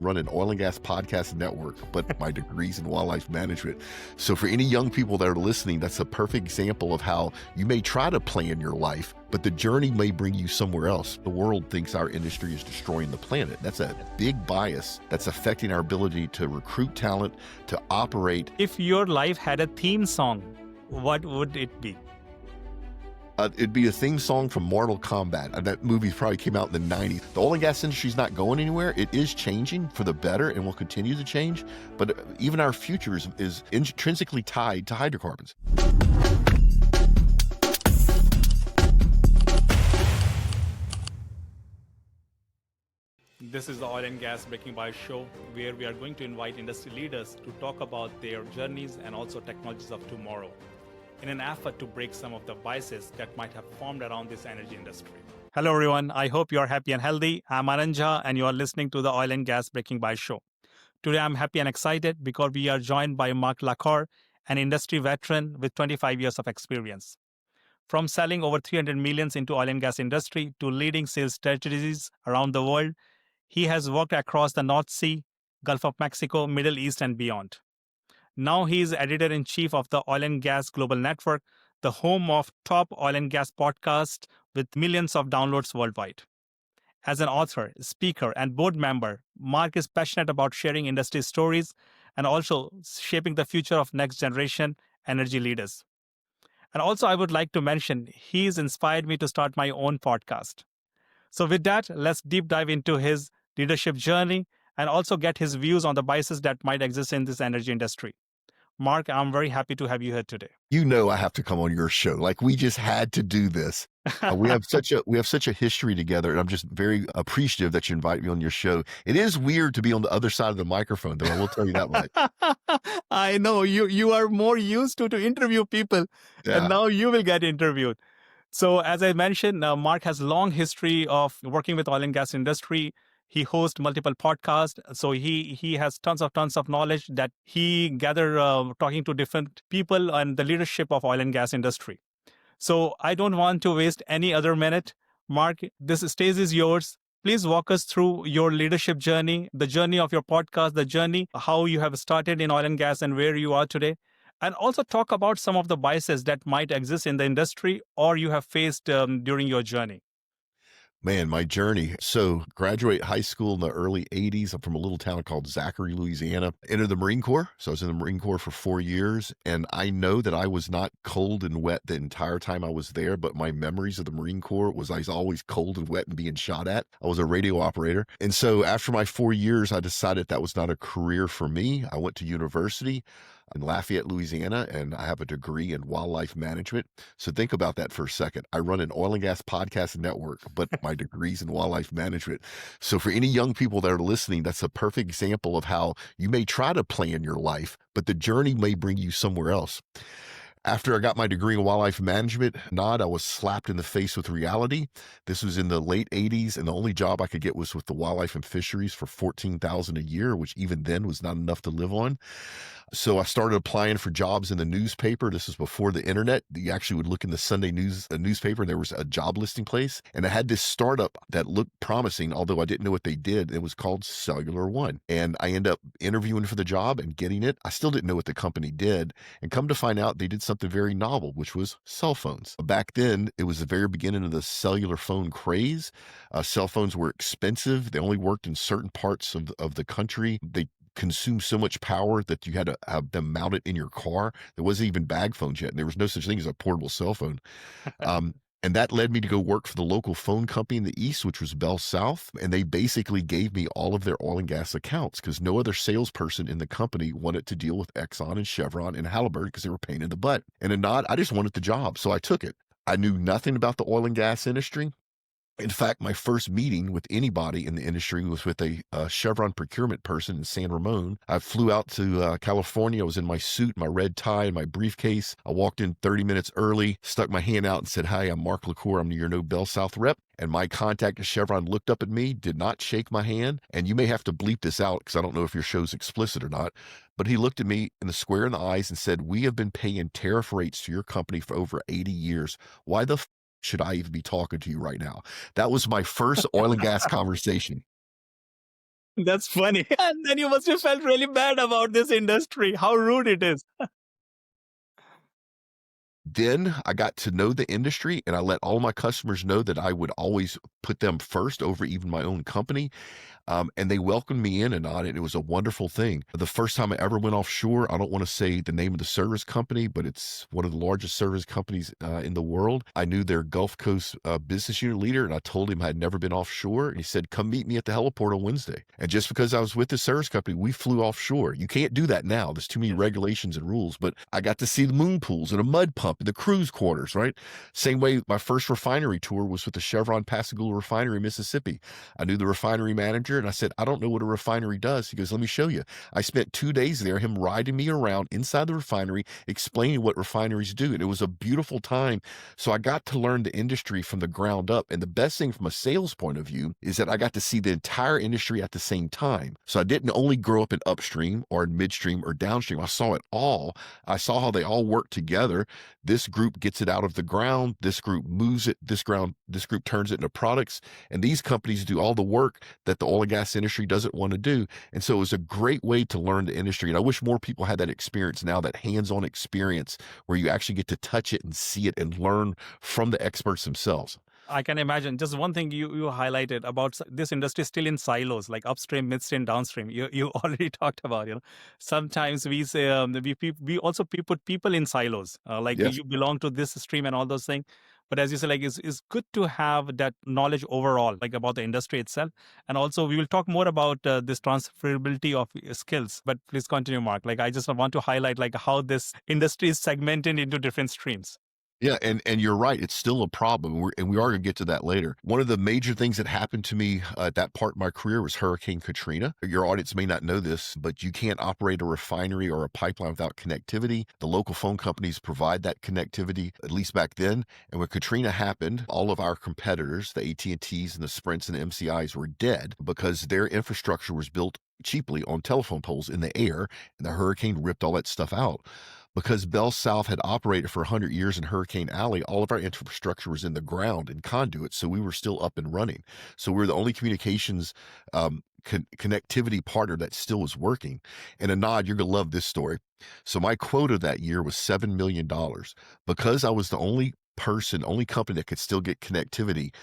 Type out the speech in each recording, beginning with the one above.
run an oil and gas podcast network, but my degree's in wildlife management. So for any young people that are listening, that's a perfect example of how you may try to plan your life, but the journey may bring you somewhere else. The world thinks our industry is destroying the planet. That's a big bias that's affecting our ability to recruit talent, to operate. If your life had a theme song, what would it be? It'd be a theme song from Mortal Kombat. That movie probably came out in the 90s. The oil and gas industry is not going anywhere. It is changing for the better and will continue to change. But even our future is intrinsically tied to hydrocarbons. This is the Oil and Gas Breaking Bias show, where we are going to invite industry leaders to talk about their journeys and also technologies of tomorrow, in an effort to break some of the biases that might have formed around this energy industry. Hello, everyone. I hope you are happy and healthy. I'm Anand Jha, and you are listening to the Oil and Gas Breaking Bias show. Today, I'm happy and excited because we are joined by Mark LaCour, an industry veteran with 25 years of experience. From selling over 300 millions into oil and gas industry to leading sales strategies around the world, he has worked across the North Sea, Gulf of Mexico, Middle East, and beyond. Now he is editor-in-chief of the Oil and Gas Global Network, the home of top oil and gas podcasts with millions of downloads worldwide. As an author, speaker, and board member, Mark is passionate about sharing industry stories and also shaping the future of next-generation energy leaders. And also, I would like to mention, he's inspired me to start my own podcast. So with that, let's deep dive into his leadership journey and also get his views on the biases that might exist in this energy industry. Mark, I'm very happy to have you here today. You know I have to come on your show. Like, we just had to do this. We have such a history together, and I'm just very appreciative that you invite me on your show. It is weird to be on the other side of the microphone, though. I will tell you that much. I know you are more used to interview people, and now you will get interviewed. So as I mentioned, Mark has a long history of working with oil and gas industry. He hosts multiple podcasts. So he has tons of knowledge that he gathered talking to different people and the leadership of oil and gas industry. So I don't want to waste any other minute. Mark, this stage is yours. Please walk us through your leadership journey, the journey of your podcast, the journey, how you have started in oil and gas and where you are today. And also talk about some of the biases that might exist in the industry or you have faced during your journey. Man, my journey. So graduate high school in the early 80s. I'm from a little town called Zachary, Louisiana. Entered the Marine Corps. So I was in the Marine Corps for 4 years. And I know that I was not cold and wet the entire time I was there, but my memories of the Marine Corps was I was always cold and wet and being shot at. I was a radio operator. And so after my 4 years, I decided that was not a career for me. I went to university in Lafayette, Louisiana, and I have a degree in wildlife management. So think about that for a second. I run an oil and gas podcast network, but my degree's in wildlife management. So for any young people that are listening, that's a perfect example of how you may try to plan your life, but the journey may bring you somewhere else. After I got my degree in wildlife management, I was slapped in the face with reality. This was in the late 80s, and the only job I could get was with the wildlife and fisheries for $14,000 a year, which even then was not enough to live on. So I started applying for jobs in the newspaper. This was before the internet. You actually would look in the Sunday newspaper, and there was a job listing place. And I had this startup that looked promising, although I didn't know what they did. It was called Cellular One. And I ended up interviewing for the job and getting it. I still didn't know what the company did. And come to find out, they did something very novel, which was cell phones. Back then, it was the very beginning of the cellular phone craze. Cell phones were expensive. They only worked in certain parts of the country. They consumed so much power that you had to have them mounted in your car. There wasn't even bag phones yet. And there was no such thing as a portable cell phone. And that led me to go work for the local phone company in the East, which was Bell South. And they basically gave me all of their oil and gas accounts because no other salesperson in the company wanted to deal with Exxon and Chevron and Halliburton because they were a pain in the butt. And I just wanted the job. So I took it. I knew nothing about the oil and gas industry. In fact, my first meeting with anybody in the industry was with a Chevron procurement person in San Ramon. I flew out to California. I was in my suit, my red tie, and my briefcase. I walked in 30 minutes early, stuck my hand out and said, "Hi, I'm Mark LaCour. I'm your no Bell South rep." And my contact at Chevron looked up at me, did not shake my hand. And you may have to bleep this out because I don't know if your show's explicit or not. But he looked at me in the square in the eyes and said, "We have been paying tariff rates to your company for over 80 years. Why the should I even be talking to you right now?" That was my first oil and gas conversation. That's funny. And then you must have felt really bad about this industry, how rude it is. Then I got to know the industry and I let all my customers know that I would always put them first over even my own company. And they welcomed me in and on it. And it was a wonderful thing. The first time I ever went offshore, I don't want to say the name of the service company, but it's one of the largest service companies in the world. I knew their Gulf Coast business unit leader, and I told him I had never been offshore. And he said, "Come meet me at the heliport on Wednesday." And just because I was with the service company, we flew offshore. You can't do that now. There's too many Yes. regulations and rules. But I got to see the moon pools and a mud pump and the cruise quarters, right? Same way my first refinery tour was with the Chevron Pascagoula Refinery, Mississippi. I knew the refinery manager and I said, "I don't know what a refinery does." He goes, "Let me show you." I spent 2 days there, him riding me around inside the refinery, explaining what refineries do. And it was a beautiful time. So I got to learn the industry from the ground up. And the best thing from a sales point of view is that I got to see the entire industry at the same time. So I didn't only grow up in upstream or in midstream or downstream. I saw it all. I saw how they all work together. This group gets it out of the ground. This group moves it. This group turns it into products. And these companies do all the work that the oil and gas industry doesn't want to do. And so it was a great way to learn the industry. And I wish more people had that experience now, that hands-on experience where you actually get to touch it and see it and learn from the experts themselves. I can imagine. Just one thing you highlighted about this industry still in silos, like upstream, midstream, downstream. You already talked about. Sometimes we say we also put people in silos, like Yes. you belong to this stream and all those things. But as you say, like it's good to have that knowledge overall, like about the industry itself. And also, we will talk more about this transferability of skills. But please continue, Mark. Like I just want to highlight like how this industry is segmented into different streams. Yeah, and you're right. It's still a problem. We are going to get to that later. One of the major things that happened to me at that part of my career was Hurricane Katrina. Your audience may not know this, but you can't operate a refinery or a pipeline without connectivity. The local phone companies provide that connectivity, at least back then. And when Katrina happened, all of our competitors, the AT&Ts and the Sprints and the MCIs, were dead because their infrastructure was built cheaply on telephone poles in the air, and the hurricane ripped all that stuff out. Because Bell South had operated for 100 years in Hurricane Alley, all of our infrastructure was in the ground in conduits, so we were still up and running. So we were the only communications connectivity partner that still was working. And Anand, you're going to love this story. So my quota that year was $7 million. Because I was the only company that could still get connectivity,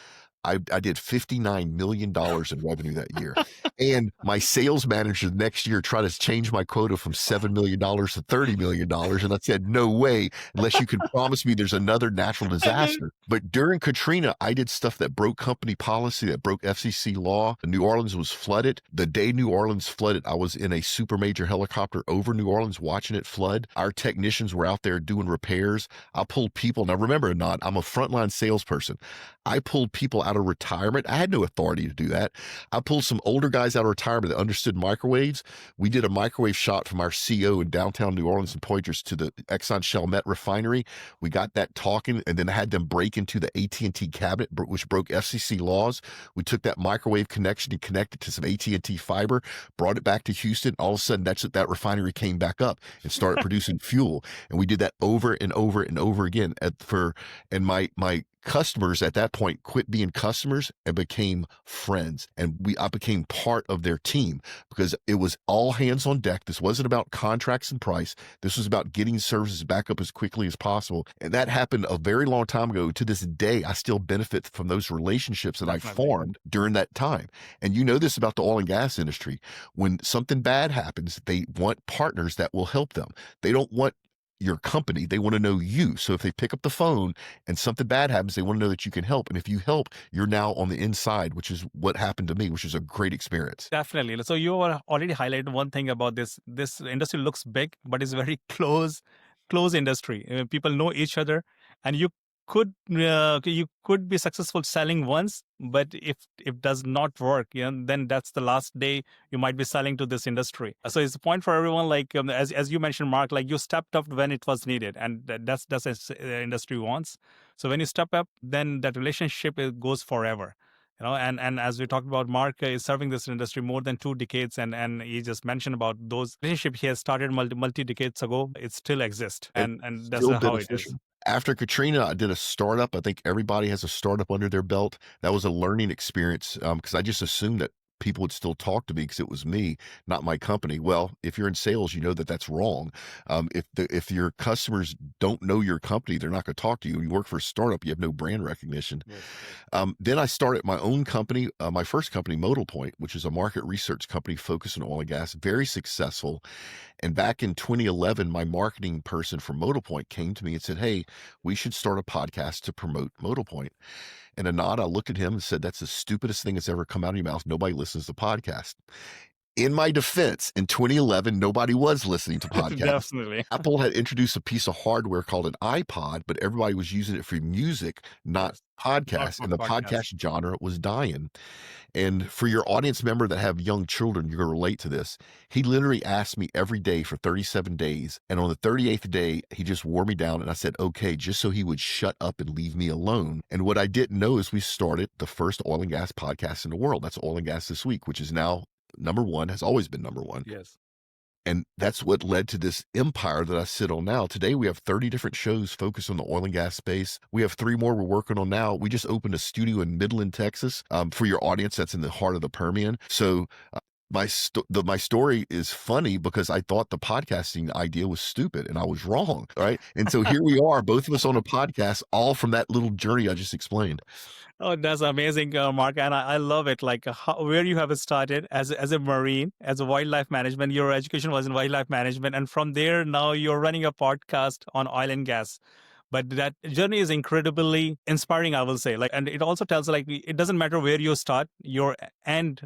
I did $59 million in revenue that year. And my sales manager the next year tried to change my quota from $7 million to $30 million. And I said, "No way, unless you can promise me there's another natural And then disaster." But during Katrina, I did stuff that broke company policy, that broke FCC law. New Orleans was flooded. The day New Orleans flooded, I was in a super major helicopter over New Orleans watching it flood. Our technicians were out there doing repairs. I pulled people. Now remember, Anand, I'm a frontline salesperson. I pulled people out of retirement. I had no authority to do that. I pulled some older guys out of retirement that understood microwaves. We did a microwave shot from our CO in downtown New Orleans and Pointers to the Exxon Chalmette refinery. We got that talking, and then I had them break into the AT&T cabinet, which broke FCC laws. We took that microwave connection and connected to some AT&T fiber, brought it back to Houston. All of a sudden, that refinery came back up and started producing fuel. And we did that over and over and over again. And my customers at that point quit being customers and became friends. And I became part of their team because it was all hands on deck. This wasn't about contracts and price. This was about getting services back up as quickly as possible. And that happened a very long time ago. To this day, I still benefit from those relationships that I definitely. formed during that time. And you know this about the oil and gas industry. When something bad happens, they want partners that will help them. They don't want your company. They want to know you. So if they pick up the phone and something bad happens, they want to know that you can help. And if you help, you're now on the inside, which is what happened to me, which is a great experience. Definitely. So you already highlighted one thing about this. This industry looks big, but it's very close industry. People know each other, and you could be successful selling once, but if it does not work, then that's the last day you might be selling to this industry. So it's a point for everyone. Like as you mentioned, Mark, like you stepped up when it was needed, and that's as industry wants. So when you step up, then that relationship goes forever. And as we talked about, Mark is serving this industry more than 2 decades, and he just mentioned about those relationships he has started multi decades ago. It still exists, And and that's still how it is. beneficial. After Katrina, I did a startup. I think everybody has a startup under their belt. That was a learning experience because I just assumed that people would still talk to me because it was me, not my company. Well, if you're in sales, you know that that's wrong. If your customers don't know your company, they're not going to talk to you. When you work for a startup, you have no brand recognition. Yes, yes, Then I started my own company, my first company, Modal Point, which is a market research company focused on oil and gas, very successful. And back in 2011, my marketing person from Modal Point came to me and said, "Hey, we should start a podcast to promote Modal Point." And Anand, I looked at him and said, "That's the stupidest thing that's ever come out of your mouth. Nobody listens to podcasts." In my defense, in 2011, nobody was listening to podcasts. definitely. Apple had introduced a piece of hardware called an iPod, but everybody was using it for music, not Yes, not podcasts. for And the podcast. podcast genre was dying. And for your audience member that have young children, you're going to relate to this. He literally asked me every day for 37 days. And on the 38th day, he just wore me down. And I said, okay, just so he would shut up and leave me alone. And what I didn't know is we started the first oil and gas podcast in the world. That's Oil and Gas This Week, which is now number one, has always been number one. Yes. And that's what led to this empire that I sit on now. Today, we have 30 different shows focused on the oil and gas space. We have 3 more we're working on now. We just opened a studio in Midland, Texas, for your audience that's in the heart of the Permian. So my story is funny because I thought the podcasting idea was stupid and I was wrong, right? And so here we are, both of us on a podcast, all from that little journey I just explained. Oh, that's amazing, Mark, and I love it. Like where you have started as a Marine, as a wildlife management. Your education was in wildlife management, and from there now you're running a podcast on oil and gas. But that journey is incredibly inspiring, I will say. Like, and it also tells like it doesn't matter where you start, your end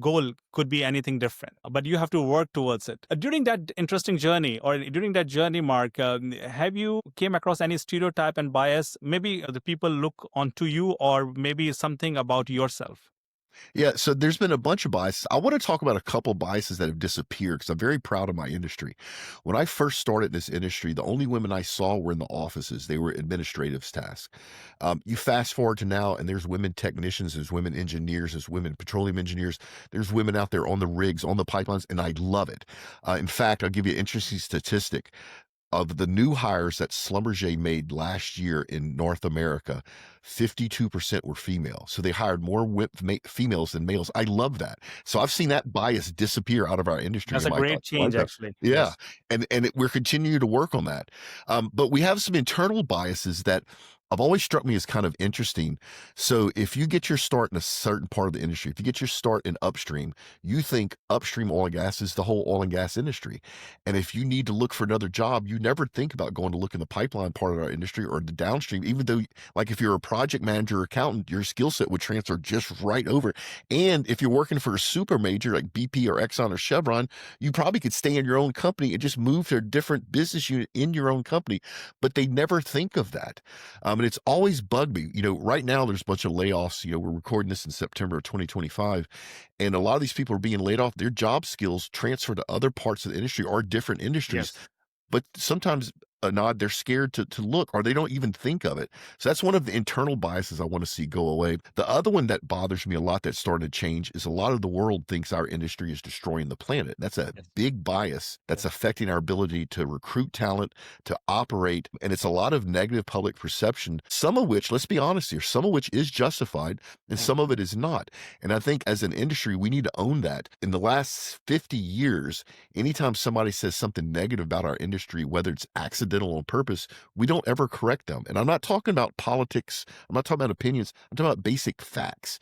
goal could be anything different, but you have to work towards it. During that interesting journey, or during that journey, Mark, have you came across any stereotype and bias? Maybe the people look onto you, or maybe something about yourself. Yeah, so there's been a bunch of biases. I want to talk about a couple biases that have disappeared because I'm very proud of my industry. When I first started this industry, the only women I saw were in the offices. They were administrative tasks. You fast forward to now, and there's women technicians, there's women engineers, there's women petroleum engineers, there's women out there on the rigs, on the pipelines, and I love it. In fact, I'll give you an interesting statistic. Of the new hires that Schlumberger made last year in North America, 52% were female. So they hired more females than males. I love that. So I've seen that bias disappear out of our industry. That's And a my great thoughts like change, that. actually. Yeah. Yes. We're continuing to work on that. But we have some internal biases that have always struck me as kind of interesting. So if you get your start in a certain part of the industry, if you get your start in upstream, you think upstream oil and gas is the whole oil and gas industry. And if you need to look for another job, you never think about going to look in the pipeline part of our industry or the downstream, even though, like, if you're a project manager or accountant, your skill set would transfer just right over. And if you're working for a super major like BP or Exxon or Chevron, you probably could stay in your own company and just move to a different business unit in your own company. But they never think of that. And it's always bugged me. Right now there's a bunch of layoffs. We're recording this in September of 2025. And a lot of these people are being laid off. Their job skills transfer to other parts of the industry or different industries. Yes. But sometimes, Nod, they're scared to look, or they don't even think of it. So that's one of the internal biases I want to see go away. The other one that bothers me a lot that's starting to change is a lot of the world thinks our industry is destroying the planet. That's a Yes. big bias that's Yes. affecting our ability to recruit talent, to operate. And it's a lot of negative public perception, some of which, let's be honest here, some of which is justified and some of it is not. And I think as an industry, we need to own that. In the last 50 years, anytime somebody says something negative about our industry, whether it's accidental on purpose, we don't ever correct them. And I'm not talking about politics. I'm not talking about opinions. I'm talking about basic facts,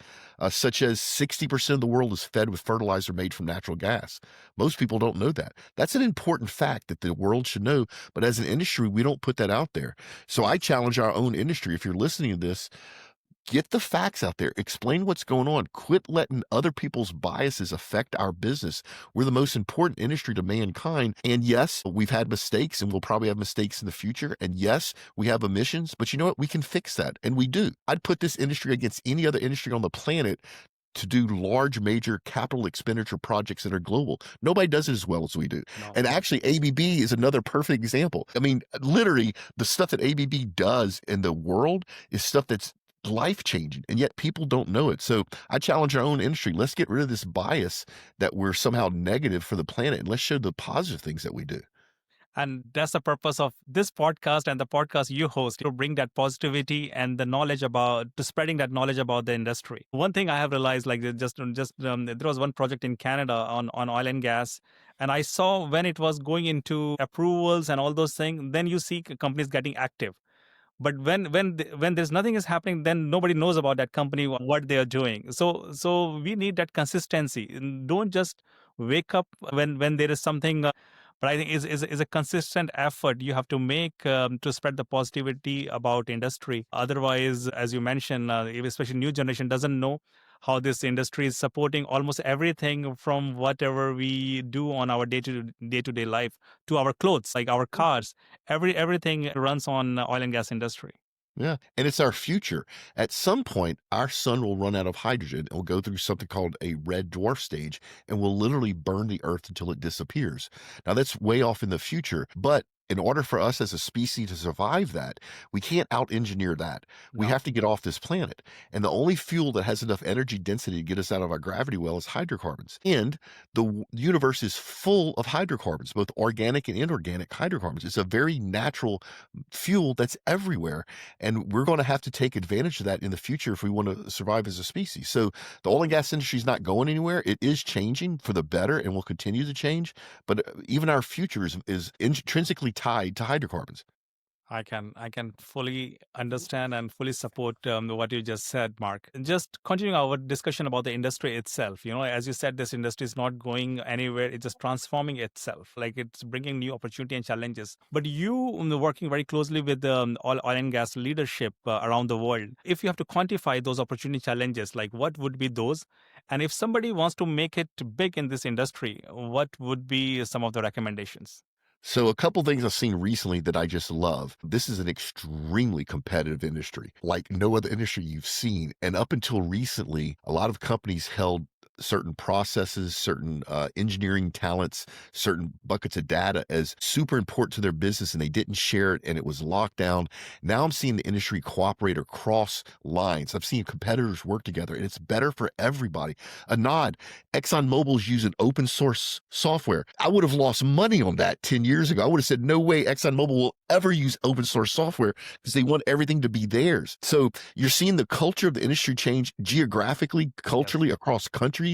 such as 60% of the world is fed with fertilizer made from natural gas. Most people don't know that. That's an important fact that the world should know. But as an industry, we don't put that out there. So I challenge our own industry. If you're listening to this, get the facts out there. Explain what's going on. Quit letting other people's biases affect our business. We're the most important industry to mankind. And yes, we've had mistakes and we'll probably have mistakes in the future. And yes, we have emissions, but you know what? We can fix that. And we do. I'd put this industry against any other industry on the planet to do large, major capital expenditure projects that are global. Nobody does it as well as we do. No. And actually, ABB is another perfect example. I mean, literally, the stuff that ABB does in the world is stuff that's life-changing, and yet people don't know it. So I challenge our own industry. Let's get rid of this bias that we're somehow negative for the planet, and let's show the positive things that we do. And that's the purpose of this podcast and the podcast you host, to bring that positivity and the knowledge about, to spreading that knowledge about the industry. One thing I have realized, like there was one project in Canada on oil and gas, and I saw when it was going into approvals and all those things, then you see companies getting active. But when there's nothing is happening, then nobody knows about that company, what they are doing. So we need that consistency. Don't just wake up when there is something. But I think is a consistent effort you have to make to spread the positivity about industry. Otherwise, as you mentioned, especially new generation doesn't know how this industry is supporting almost everything, from whatever we do on our day-to-day life to our clothes, like our cars. Everything runs on oil and gas industry. Yeah. And it's our future. At some point, our sun will run out of hydrogen. It will go through something called a red dwarf stage and will literally burn the earth until it disappears. Now, that's way off in the future, but in order for us as a species to survive that, we can't out engineer that. We No. have to get off this planet. And the only fuel that has enough energy density to get us out of our gravity well is hydrocarbons. And the universe is full of hydrocarbons, both organic and inorganic hydrocarbons. It's a very natural fuel that's everywhere. And we're going to have to take advantage of that in the future if we want to survive as a species. So the oil and gas industry is not going anywhere. It is changing for the better and will continue to change. But even our future is intrinsically tied to hydrocarbons. I can fully understand and fully support what you just said, Mark. Just continuing our discussion about the industry itself. As you said, this industry is not going anywhere. It's just transforming itself. Like, it's bringing new opportunity and challenges. But you, working very closely with oil and gas leadership around the world, if you have to quantify those opportunity challenges, like what would be those? And if somebody wants to make it big in this industry, what would be some of the recommendations? So a couple things I've seen recently that I just love. This is an extremely competitive industry, like no other industry you've seen. And up until recently, a lot of companies held certain processes, certain engineering talents, certain buckets of data as super important to their business, and they didn't share it, and it was locked down. Now I'm seeing the industry cooperate across lines. I've seen competitors work together, and it's better for everybody. A nod, ExxonMobil's using open source software. I would have lost money on that 10 years ago. I would have said, no way ExxonMobil will ever use open source software, because they want everything to be theirs. So you're seeing the culture of the industry change geographically, culturally, across countries.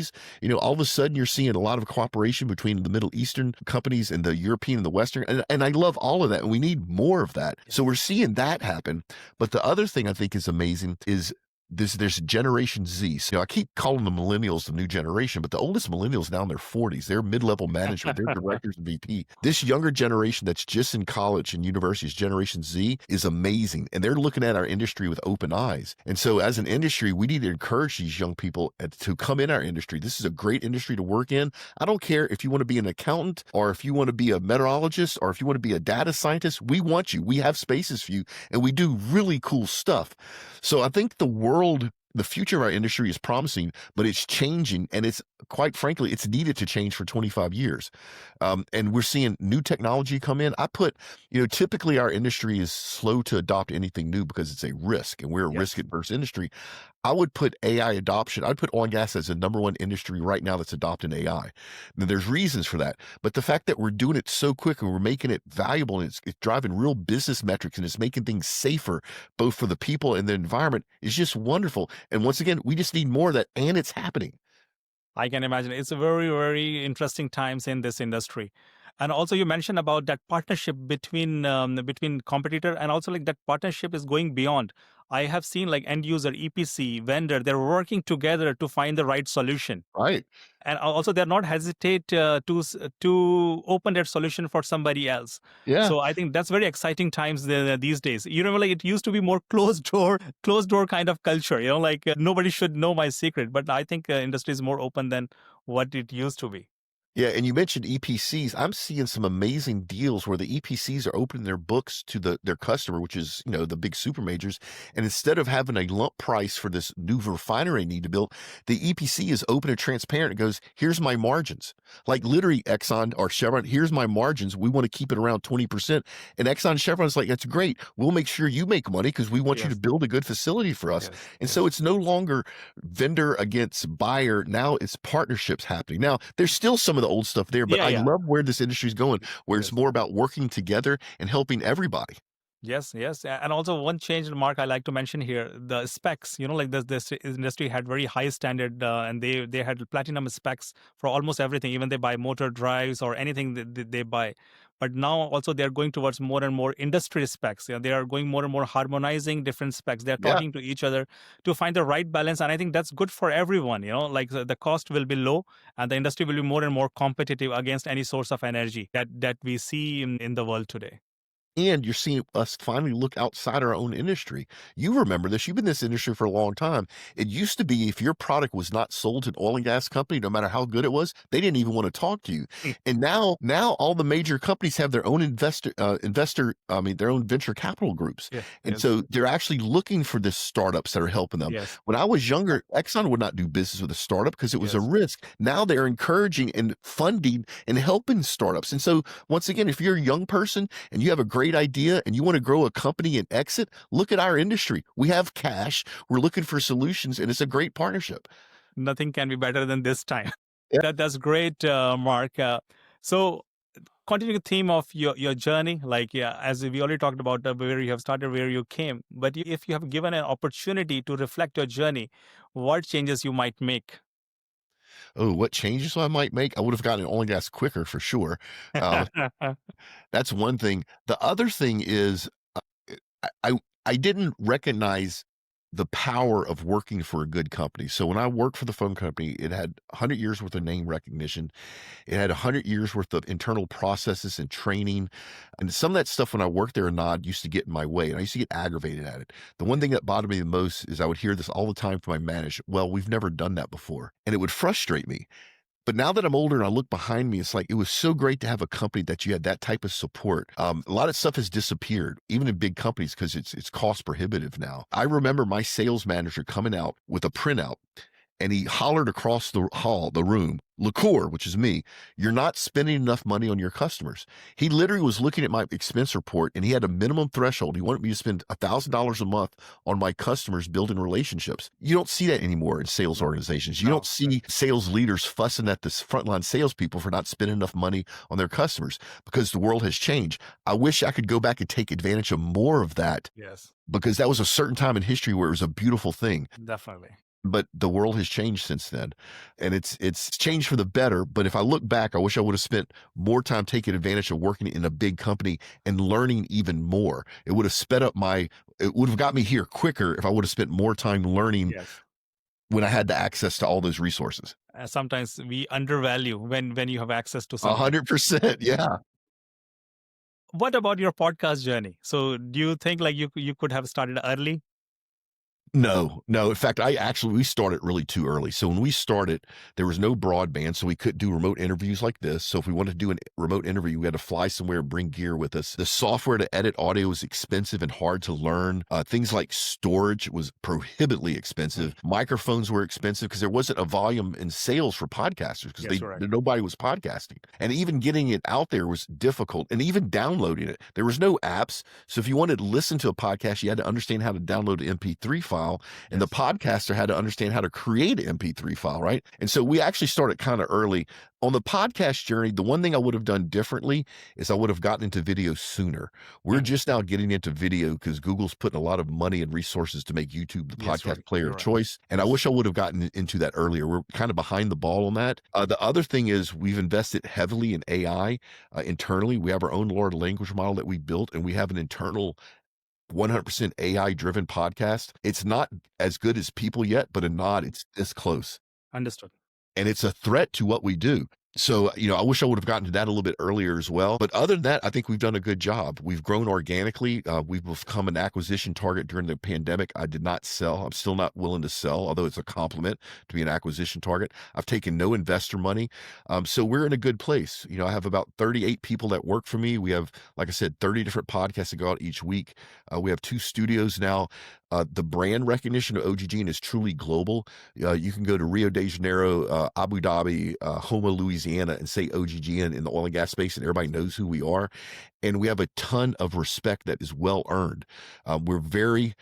All of a sudden you're seeing a lot of cooperation between the Middle Eastern companies and the European and the Western. And I love all of that. And we need more of that. So we're seeing that happen. But the other thing I think is amazing is there's Generation Z. So I keep calling the millennials the new generation, but the oldest millennials now in their 40s. They're mid-level management. They're directors and VP. This younger generation that's just in college and universities, Generation Z, is amazing. And they're looking at our industry with open eyes. And so as an industry, we need to encourage these young people to come in our industry. This is a great industry to work in. I don't care if you want to be an accountant, or if you want to be a meteorologist, or if you want to be a data scientist. We want you. We have spaces for you, and we do really cool stuff. So I think the future of our industry is promising, but it's changing, and it's, quite frankly, it's needed to change for 25 years. And we're seeing new technology come in. Typically our industry is slow to adopt anything new because it's a risk, and we're a risk adverse industry. I would put AI adoption, I'd put oil and gas as the number one industry right now that's adopting AI. Now, there's reasons for that, but the fact that we're doing it so quick and we're making it valuable, and it's driving real business metrics, and it's making things safer, both for the people and the environment, is just wonderful. And once again, we just need more of that, and it's happening. I can imagine it's a very, very interesting times in this industry. And also, you mentioned about that partnership between competitor, and also like that partnership is going beyond. I have seen like end user, EPC, vendor, they're working together to find the right solution. Right. And also, they're not hesitate to open that solution for somebody else. Yeah. So I think that's very exciting times these days. Like it used to be more closed door kind of culture. Like nobody should know my secret. But I think industry is more open than what it used to be. Yeah, and you mentioned EPCs. I'm seeing some amazing deals where the EPCs are opening their books to their customer, which is, the big super majors. And instead of having a lump price for this new refinery they need to build, the EPC is open and transparent. It goes, here's my margins. Like literally Exxon or Chevron, here's my margins. We want to keep it around 20%. And Exxon and Chevron's like, that's great. We'll make sure you make money because we want you to build a good facility for us. And so it's no longer vendor against buyer. Now it's partnerships happening. Now, there's still some of the the old stuff there, but Yeah, I yeah. love where this industry is going, where it's Yes. more about working together and helping everybody. Yes, yes. And also one change, Mark, I like to mention here, the specs, like this industry had very high standard, and they had platinum specs for almost everything. Even they buy motor drives or anything that they buy. But now also they're going towards more and more industry specs. They are going more and more harmonizing different specs. They're Yeah. talking to each other to find the right balance. And I think that's good for everyone, like the cost will be low and the industry will be more and more competitive against any source of energy that we see in the world today. And you're seeing us finally look outside our own industry. You remember this. You've been in this industry for a long time. It used to be if your product was not sold to an oil and gas company, no matter how good it was, they didn't even want to talk to you. And now all the major companies have their own their own venture capital groups. Yeah. And Yes. so they're actually looking for this startups that are helping them. Yes. When I was younger, Exxon would not do business with a startup because it was a Yes. risk. Now they're encouraging and funding and helping startups. And so once again, if you're a young person and you have a great idea and you want to grow a company and exit, look at our industry. We have cash. We're looking for solutions, and it's a great partnership. Nothing can be better than this time. Yeah. That's great, Mark. So continuing the theme of your journey, like, yeah, as we already talked about where you have started, where you came, but if you have given an opportunity to reflect your journey, what changes you might make? Oh, what changes I might make? I would have gotten oil and gas quicker for sure. Uh, that's one thing. The other thing is I didn't recognize the power of working for a good company. So when I worked for the phone company, it had 100 years worth of name recognition. It had 100 years worth of internal processes and training. And some of that stuff when I worked there, Nod used to get in my way and I used to get aggravated at it. The one thing that bothered me the most is I would hear this all the time from my manager. Well, we've never done that before. And it would frustrate me. But now that I'm older and I look behind me, it's like it was so great to have a company that you had that type of support. A lot of stuff has disappeared, even in big companies, because it's cost prohibitive now. I remember my sales manager coming out with a printout and he hollered across the room, LaCour, which is me, you're not spending enough money on your customers. He literally was looking at my expense report and he had a minimum threshold. He wanted me to spend $1,000 a month on my customers building relationships. You don't see that anymore in sales organizations. You No. don't see sales leaders fussing at the frontline salespeople for not spending enough money on their customers because the world has changed. I wish I could go back and take advantage of more of that Yes, because that was a certain time in history where it was a beautiful thing. definitely. But the world has changed since then, and it's changed for the better. But if I look back, I wish I would have spent more time taking advantage of working in a big company and learning even more. It would have it would have got me here quicker if I would have spent more time learning Yes. when I had the access to all those resources. Sometimes we undervalue when you have access to something. 100%. Yeah. What about your podcast journey? So do you think like you could have started early? No, no. In fact, we started really too early. So when we started, there was no broadband, so we couldn't do remote interviews like this. So if we wanted to do a remote interview, we had to fly somewhere and bring gear with us. The software to edit audio was expensive and hard to learn. Things like storage was prohibitively expensive. Microphones were expensive because there wasn't a volume in sales for podcasters because Yes, correct. nobody was podcasting. And even getting it out there was difficult, and even downloading it. There was no apps. So if you wanted to listen to a podcast, you had to understand how to download an MP3 file. And the podcaster had to understand how to create an MP3 file, right? And so we actually started kind of early. On the podcast journey, the one thing I would have done differently is I would have gotten into video sooner. We're just now getting into video because Google's putting a lot of money and resources to make YouTube the Yes, podcast right. player You're of right. choice. And I wish I would have gotten into that earlier. We're kind of behind the ball on that. The other thing is we've invested heavily in AI internally. We have our own large language model that we built, and we have an internal 100% AI driven podcast. It's not as good as people yet, but a nod, it's this close. Understood. And it's a threat to what we do. So, I wish I would have gotten to that a little bit earlier as well. But other than that, I think we've done a good job. We've grown organically. We've become an acquisition target during the pandemic. I did not sell. I'm still not willing to sell, although it's a compliment to be an acquisition target. I've taken no investor money. So we're in a good place. I have about 38 people that work for me. We have, like I said, 30 different podcasts that go out each week. We have 2 studios now. The brand recognition of OGGN is truly global. You can go to Rio de Janeiro, Abu Dhabi, Houma, Louisiana, and say OGGN in the oil and gas space, and everybody knows who we are. And we have a ton of respect that is well earned. We're very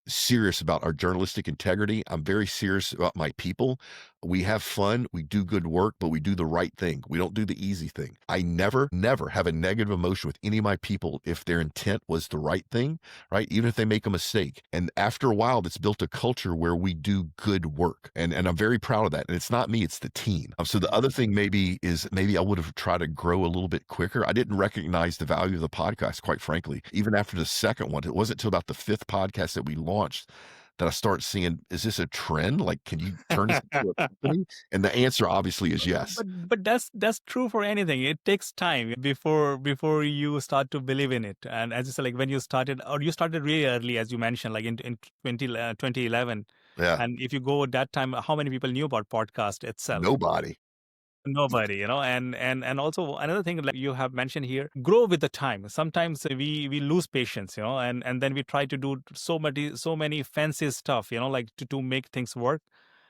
serious about our journalistic integrity. I'm very serious about my people. We have fun, we do good work, but we do the right thing. We don't do the easy thing. I never have a negative emotion with any of my people if their intent was the right thing, right? Even if they make a mistake. And after a while, it's built a culture where we do good work. And I'm very proud of that. And it's not me, it's the team. So the other thing maybe I would have tried to grow a little bit quicker. I didn't recognize the value of the podcast, quite frankly. Even after the second one, it wasn't until about the fifth podcast that we launched that I start seeing, is this a trend? Like, can you turn this into a company? And the answer obviously is yes. But that's true for anything. It takes time before you start to believe in it. And as you said, like when you started, or you started really early, as you mentioned, like in 2011. Yeah. And if you go at that time, how many people knew about podcast itself? Nobody. Nobody, and also another thing like you have mentioned here, grow with the time. Sometimes we lose patience, and then we try to do so many fancy stuff, like to make things work.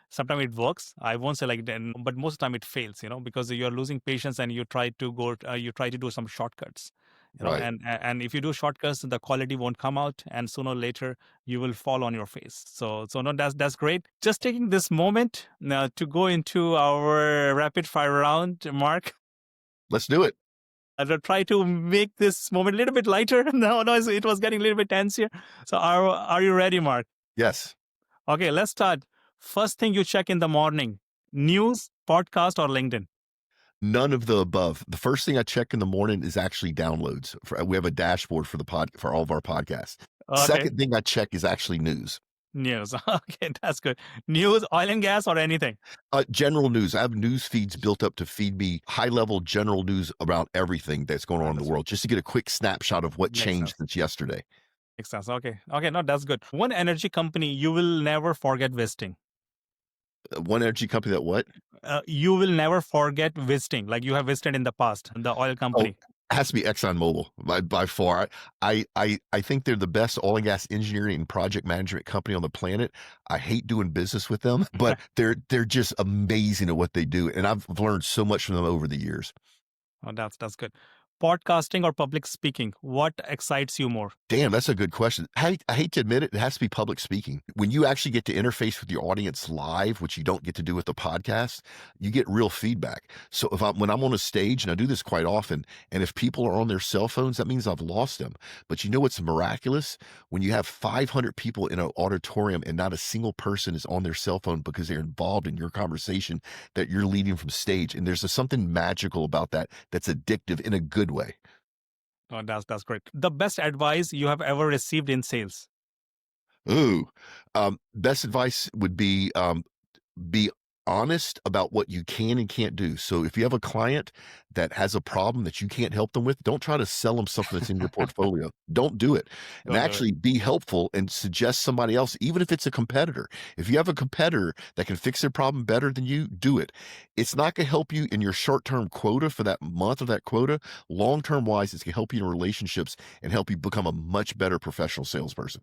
Sometimes it works. I won't say like then, but most of the time it fails, because you're losing patience and you try to do some shortcuts, Right. and if you do shortcuts, the quality won't come out, and sooner or later you will fall on your face. So no, that's great. Just taking this moment now to go into our rapid fire round, Mark. Let's do it. I'll try to make this moment a little bit lighter. No, it was getting a little bit tense here. So are you ready, Mark? Yes. Okay, let's start. First thing you check in the morning: news, podcast, or LinkedIn? None of the above. The first thing I check in the morning is actually downloads. We have a dashboard for all of our podcasts. Okay, Second thing I check is actually news. news. Okay, that's good. News, oil and gas, or anything? General news. I have news feeds built up to feed me high level general news about everything that's going on in the Understood. world, just to get a quick snapshot of what Makes changed sense. since yesterday. Makes sense. Okay. No, that's good. One energy company you will never forget visiting. One energy company that what? You will never forget visiting, like you have visited in the past, the oil Oh, company. it has to be ExxonMobil by far. I think they're the best oil and gas engineering and project management company on the planet. I hate doing business with them, but they're just amazing at what they do, and I've learned so much from them over the years. Oh, that's good. Podcasting or public speaking, what excites you more? Damn, that's a good question. I hate to admit it, it has to be public speaking. When you actually get to interface with your audience live, which you don't get to do with the podcast, you get real feedback. So when I'm on a stage, and I do this quite often, and if people are on their cell phones, that means I've lost them. But you know what's miraculous? When you have 500 people in an auditorium and not a single person is on their cell phone because they're involved in your conversation that you're leading from stage. And there's something magical about that that's addictive in a good way. Oh, that's great. The best advice you have ever received in sales? Ooh, best advice would be honest about what you can and can't do. So if you have a client that has a problem that you can't help them with, don't try to sell them something that's in your portfolio. Don't do it. And Don't do it. actually be helpful and suggest somebody else, even if it's a competitor. If you have a competitor that can fix their problem better than you, do it. It's not going to help you in your short-term quota for that month or that quota. Long-term wise, it's going to help you in relationships and help you become a much better professional salesperson.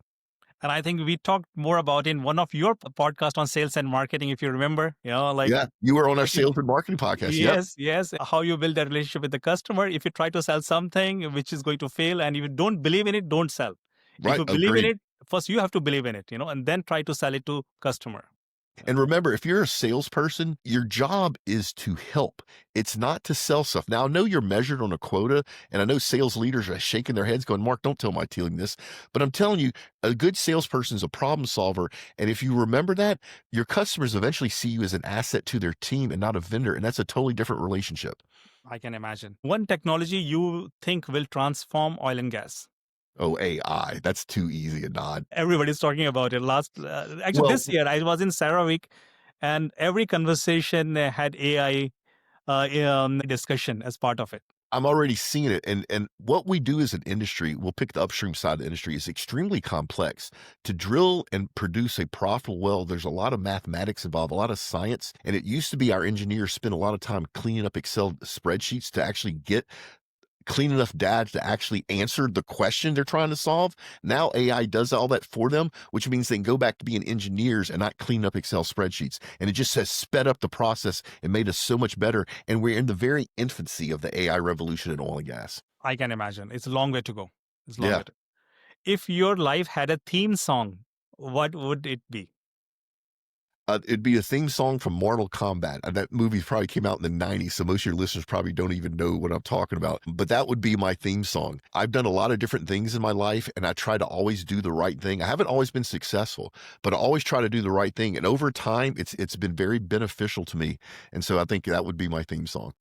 And I think we talked more about in one of your podcast on sales and marketing, if you remember, like Yeah, you were on our if you, sales and marketing podcast. Yep. yes, how you build that relationship with the customer. If you try to sell something which is going to fail and if you don't believe in it, don't sell. If Right. you believe in Agreed. it, first you have to believe in it, and then try to sell it to customer. And remember, if you're a salesperson, your job is to help. It's not to sell stuff. Now, I know you're measured on a quota, and I know sales leaders are shaking their heads going, Mark, don't tell my team this. But I'm telling you, a good salesperson is a problem solver. And if you remember that, your customers eventually see you as an asset to their team and not a vendor. And that's a totally different relationship. I can imagine. One technology you think will transform oil and gas? Oh, AI. That's too easy a nod. Everybody's talking about it. Actually, Well, this year I was in CERAWeek, and every conversation had AI discussion as part of it. I'm already seeing it. And what we do as an industry, we'll pick the upstream side of the industry, is extremely complex. To drill and produce a profitable well, there's a lot of mathematics involved, a lot of science. And it used to be our engineers spent a lot of time cleaning up Excel spreadsheets to actually get clean enough data to actually answer the question they're trying to solve. Now AI does all that for them, which means they can go back to being engineers and not clean up Excel spreadsheets. And it just has sped up the process and made us so much better. And we're in the very infancy of the AI revolution in oil and gas. I can imagine. It's a long way to go. It's a long Yeah. way to If your life had a theme song, what would it be? It'd be a theme song from Mortal Kombat. That movie probably came out in the '90s, so most of your listeners probably don't even know what I'm talking about. But that would be my theme song. I've done a lot of different things in my life, and I try to always do the right thing. I haven't always been successful, but I always try to do the right thing. And over time, it's been very beneficial to me. And so I think that would be my theme song.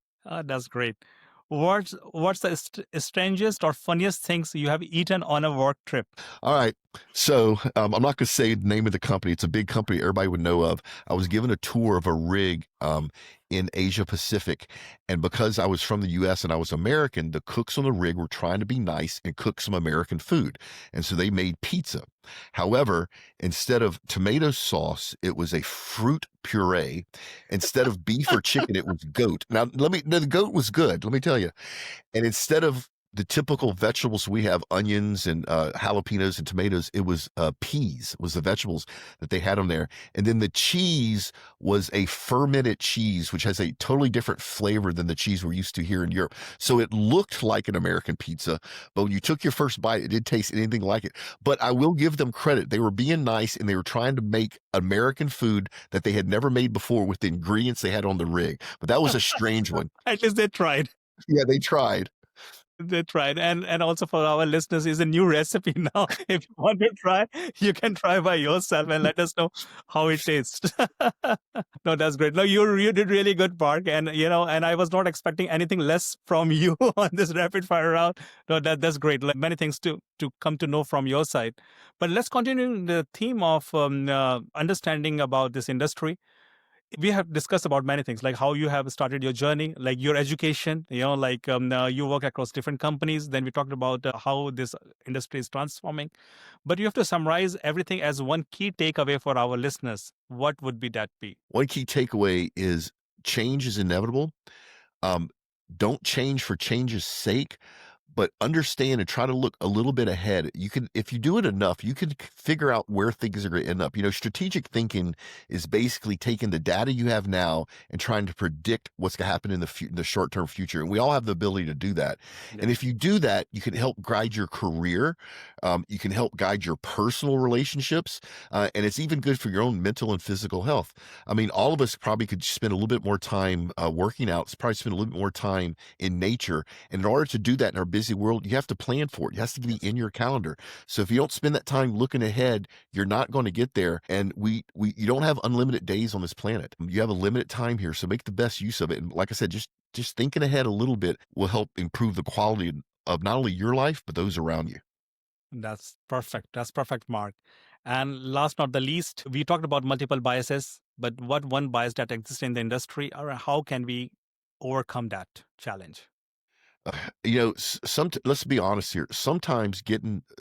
That's great. What's the strangest or funniest things you have eaten on a work trip? All right. So I'm not going to say the name of the company. It's a big company everybody would know of. I was given a tour of a rig in Asia Pacific. And because I was from the US and I was American, the cooks on the rig were trying to be nice and cook some American food. And so they made pizza. However, instead of tomato sauce, it was a fruit puree. Instead of beef or chicken, it was goat. Now, the goat was good, let me tell you. And instead of the typical vegetables we have, onions and jalapenos and tomatoes, it was peas, was the vegetables that they had on there. And then the cheese was a fermented cheese, which has a totally different flavor than the cheese we're used to here in Europe. So it looked like an American pizza, but when you took your first bite, it didn't taste anything like it. But I will give them credit. They were being nice and they were trying to make American food that they had never made before with the ingredients they had on the rig. But that was a strange one. At least they tried. Yeah, they tried. They tried. And also for our listeners, is a new recipe now. If you want to try, you can try by yourself and let us know how it tastes. No, that's great. No, you did really good, Mark. And and I was not expecting anything less from you on this rapid fire round. No, that's great. Like, many things to come to know from your side. But let's continue the theme of understanding about this industry. We have discussed about many things, like how you have started your journey, like your education, like you work across different companies. Then we talked about how this industry is transforming. But you have to summarize everything as one key takeaway for our listeners. What would be that be? One key takeaway is change is inevitable. Um, don't change for change's sake, but understand and try to look a little bit ahead. You can, if you do it enough, you can figure out where things are going to end up. Strategic thinking is basically taking the data you have now and trying to predict what's going to happen in the short-term future. And we all have the ability to do that. Yeah. And if you do that, you can help guide your career. You can help guide your personal relationships. And it's even good for your own mental and physical health. I mean, all of us probably could spend a little bit more time working out, probably spend a little bit more time in nature. And in order to do that in our busy world, you have to plan for it. It has to be in your calendar. So if you don't spend that time looking ahead, you're not going to get there. And you don't have unlimited days on this planet. You have a limited time here. So make the best use of it. And like I said, just thinking ahead a little bit will help improve the quality of not only your life, but those around you. That's perfect. That's perfect, Mark. And last but not the least, we talked about multiple biases, but what one bias that exists in the industry, or how can we overcome that challenge? Let's be honest here. Sometimes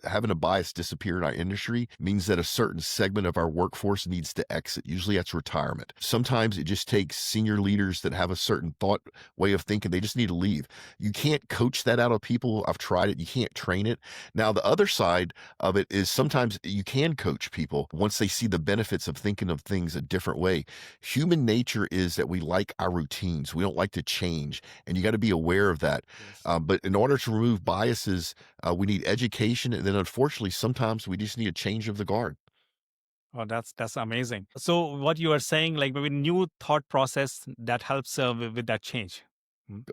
having a bias disappear in our industry means that a certain segment of our workforce needs to exit. Usually that's retirement. Sometimes it just takes senior leaders that have a certain way of thinking. They just need to leave. You can't coach that out of people. I've tried it. You can't train it. Now, the other side of it is sometimes you can coach people once they see the benefits of thinking of things a different way. Human nature is that we like our routines. We don't like to change. And you got to be aware of that. But in order to remove biases, we need education. And then unfortunately, sometimes we just need a change of the guard. Oh, that's amazing. So what you are saying, like maybe new thought process that helps with that change.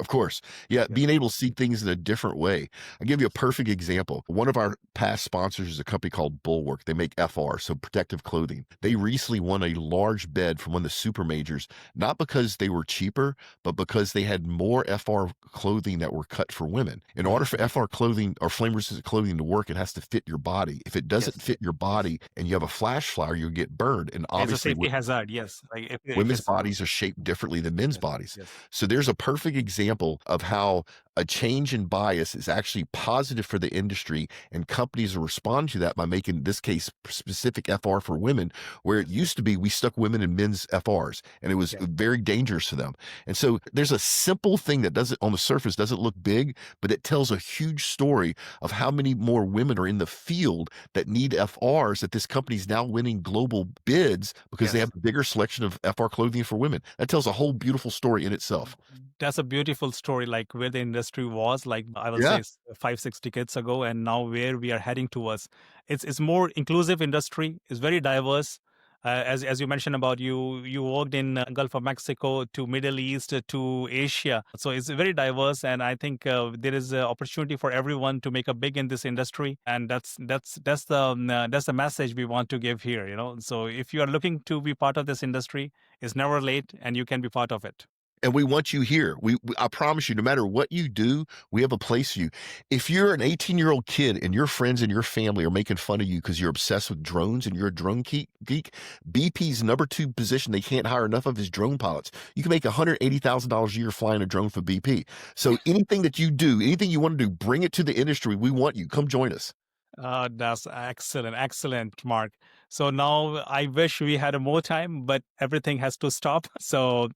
Of course. Yeah, Yeah. being able to see things in a different way. I'll give you a perfect example. One of our past sponsors is a company called Bulwark. They make FR, so protective clothing. They recently won a large bid from one of the super majors, not because they were cheaper, but because they had more FR clothing that were cut for women. In order for FR clothing or flame resistant clothing to work, it has to fit your body. If it doesn't Yes. fit your body and you have a flash flower, you'll get burned. And It's a obviously, safety hazard. Yes. Like if women's it's bodies are shaped differently than men's yes, bodies. yes. So there's a perfect example of how a change in bias is actually positive for the industry, and companies will respond to that by making, in this case, specific FR for women, where it used to be we stuck women in men's FRs, and it was Yeah. very dangerous to them. And so there's a simple thing that doesn't, on the surface, doesn't look big, but it tells a huge story of how many more women are in the field that need FRs, that this company's now winning global bids because they Yes. have a bigger selection of FR clothing for women. That tells a whole beautiful story in itself. That's a beautiful story, like where the industry was, like I will Yeah. say 5, 6 decades ago, and now where we are heading towards. It's more inclusive industry. It's very diverse. As you mentioned about you worked in Gulf of Mexico to Middle East to Asia, so it's very diverse, and I think there is an opportunity for everyone to make a big in this industry, and that's the message we want to give here. So if you are looking to be part of this industry, it's never late, and you can be part of it. And we want you here. I promise you, no matter what you do, we have a place for you. If you're an 18-year-old kid and your friends and your family are making fun of you because you're obsessed with drones and you're a drone geek, BP's number 2 position they can't hire enough of is drone pilots. You can make $180,000 a year flying a drone for BP. So anything that you do, anything you want to do, bring it to the industry. We want you. Come join us. That's excellent, Mark. So now I wish we had more time, but everything has to stop. So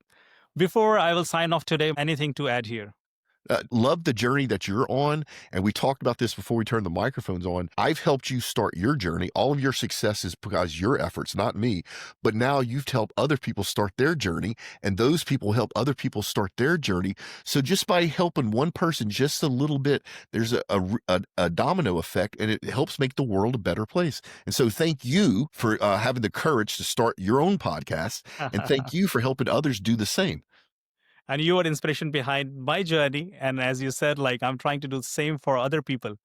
before I will sign off today, anything to add here? Love the journey that you're on. And we talked about this before we turned the microphones on. I've helped you start your journey. All of your success is because your efforts, not me. But now you've helped other people start their journey, and those people help other people start their journey. So just by helping one person just a little bit, there's a domino effect, and it helps make the world a better place. And so thank you for having the courage to start your own podcast. And thank you for helping others do the same. And you are inspiration behind my journey. And as you said, like I'm trying to do the same for other people.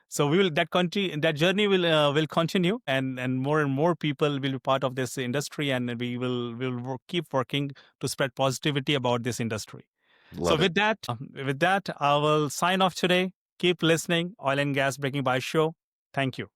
So we will that journey will continue, and more people will be part of this industry, and we will keep working to spread positivity about this industry. So Love it. with that, I will sign off today. Keep listening. Oil and Gas Breaking By Show. Thank you.